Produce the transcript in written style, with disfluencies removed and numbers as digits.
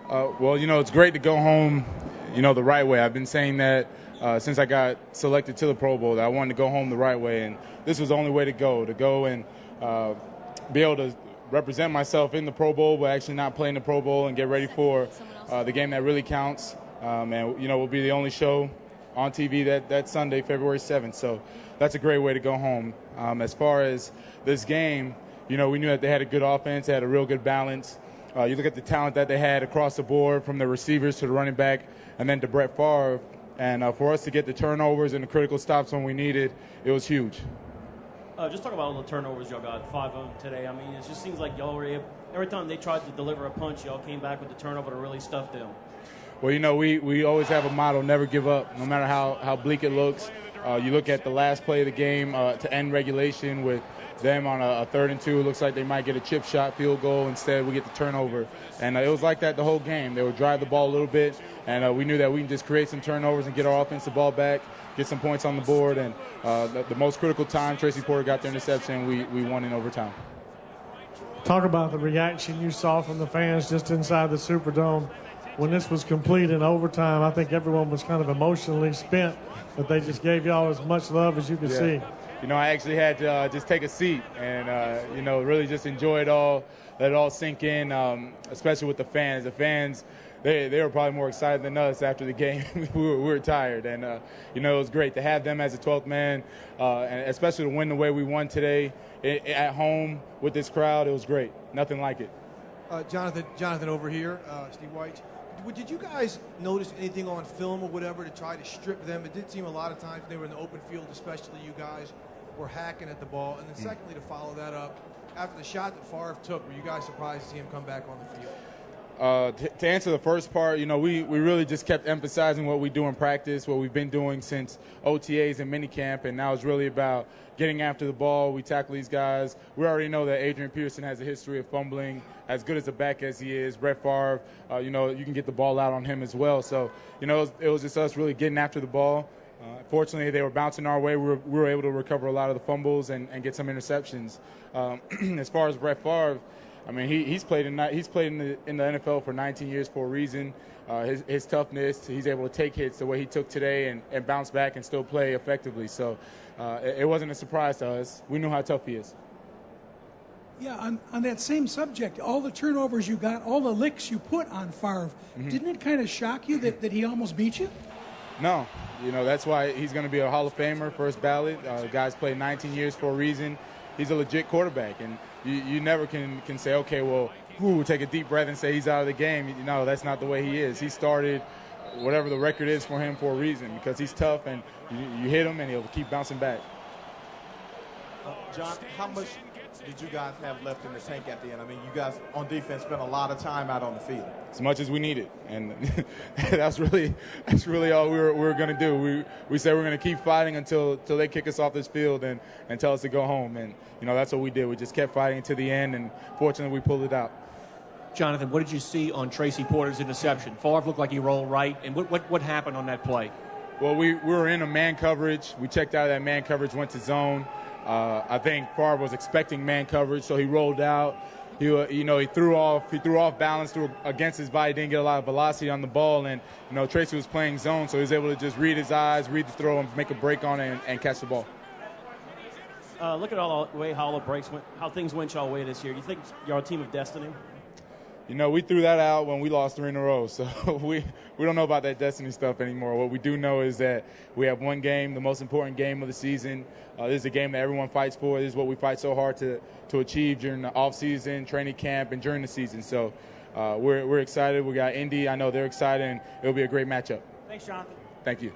Well, it's great to go home, the right way. I've been saying that since I got selected to the Pro Bowl, that I wanted to go home the right way, and this was the only way to go and be able to represent myself in the Pro Bowl, but actually not play in the Pro Bowl and get ready for the game that really counts. And, we'll be the only show on TV that Sunday, February 7th. So that's a great way to go home. As far as this game, we knew that they had a good offense, they had a real good balance. You look at the talent that they had across the board, from the receivers to the running back, and then to Brett Favre. And for us to get the turnovers and the critical stops when we needed, it was huge. Just talk about all the turnovers y'all got, 5 of them today. I mean, it just seems like y'all were able, every time they tried to deliver a punch, y'all came back with the turnover to really stuff them. Well, we always have a motto, never give up, no matter how bleak it looks. You look at the last play of the game to end regulation with them on a 3rd and 2. It looks like they might get a chip shot field goal. Instead, we get the turnover. And it was like that the whole game. They would drive the ball a little bit, and we knew that we can just create some turnovers and get our offensive ball back, get some points on the board. And the most critical time, Tracy Porter got the interception. We won in overtime. Talk about the reaction you saw from the fans just inside the Superdome. When this was complete in overtime, I think everyone was kind of emotionally spent, but they just gave y'all as much love as you could see. I actually had to just take a seat and, really just enjoy it all, let it all sink in, especially with the fans. The fans, they were probably more excited than us after the game. we were tired, and, it was great to have them as a 12th man, and especially to win the way we won today at home with this crowd. It was great. Nothing like it. Jonathan over here, Steve White. Did you guys notice anything on film or whatever to try to strip them? It did seem a lot of times they were in the open field, especially you guys, were hacking at the ball. And then secondly, to follow that up, after the shot that Favre took, were you guys surprised to see him come back on the field? To answer the first part, we really just kept emphasizing what we do in practice, what we've been doing since OTAs and minicamp, and now it's really about getting after the ball. We tackle these guys. We already know that Adrian Peterson has a history of fumbling, as good as a back as he is. Brett Favre, you can get the ball out on him as well. So, it was just us really getting after the ball. Fortunately, they were bouncing our way. We were able to recover a lot of the fumbles and get some interceptions. As far as Brett Favre, I mean, he's played in the NFL for 19 years for a reason. His toughness, he's able to take hits the way he took today and bounce back and still play effectively. So it wasn't a surprise to us. We knew how tough he is. Yeah, on that same subject, all the turnovers you got, all the licks you put on Favre, didn't it kind of shock you that he almost beat you? No. That's why he's going to be a Hall of Famer, first ballot. The guy's played 19 years for a reason. He's a legit quarterback, and you never can say, okay, well, take a deep breath and say he's out of the game. No, that's not the way he is. He started whatever the record is for him for a reason, because he's tough, and you hit him, and he'll keep bouncing back. John, how much did you guys have left in the tank at the end? I mean, you guys on defense spent a lot of time out on the field. As much as we needed, and that's really all we were going to do. We said we're going to keep fighting until they kick us off this field and tell us to go home, and that's what we did. We just kept fighting to the end, and fortunately we pulled it out. Jonathan, what did you see on Tracy Porter's interception? Favre looked like he rolled right, and what happened on that play? Well, we were in a man coverage. We checked out of that man coverage, went to zone. I think Favre was expecting man coverage, so he rolled out. He threw off balance, threw against his body, didn't get a lot of velocity on the ball, and Tracy was playing zone, so he was able to just read his eyes, read the throw, and make a break on it and catch the ball. Look at all the way how things went y'all way this year. Do you think you're a team of destiny? We threw that out when we lost 3 in a row, so we don't know about that destiny stuff anymore. What we do know is that we have one game, the most important game of the season. This is a game that everyone fights for. This is what we fight so hard to achieve during the off-season, training camp, and during the season. So we're excited. We got Indy. I know they're excited, and it'll be a great matchup. Thanks, Jonathan. Thank you.